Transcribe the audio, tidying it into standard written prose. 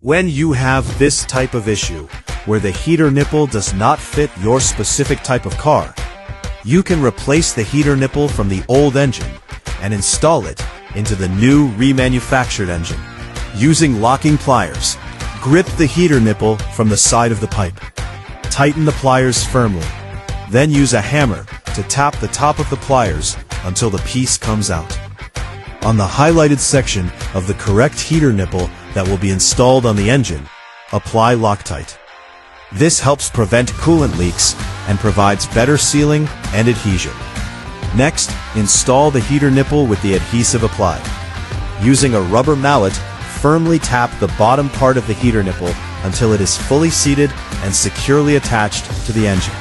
When you have this type of issue, where the heater nipple does not fit your specific type of car, you can replace the heater nipple from the old engine and install it into the new remanufactured engine. Using locking pliers, grip the heater nipple from the side of the pipe. Tighten the pliers firmly. Then use a hammer to tap the top of the pliers until the piece comes out. On the highlighted section of the correct heater nipple that will be installed on the engine, apply Loctite. This helps prevent coolant leaks and provides better sealing and adhesion. Next, install the heater nipple with the adhesive applied. Using a rubber mallet, firmly tap the bottom part of the heater nipple until it is fully seated and securely attached to the engine.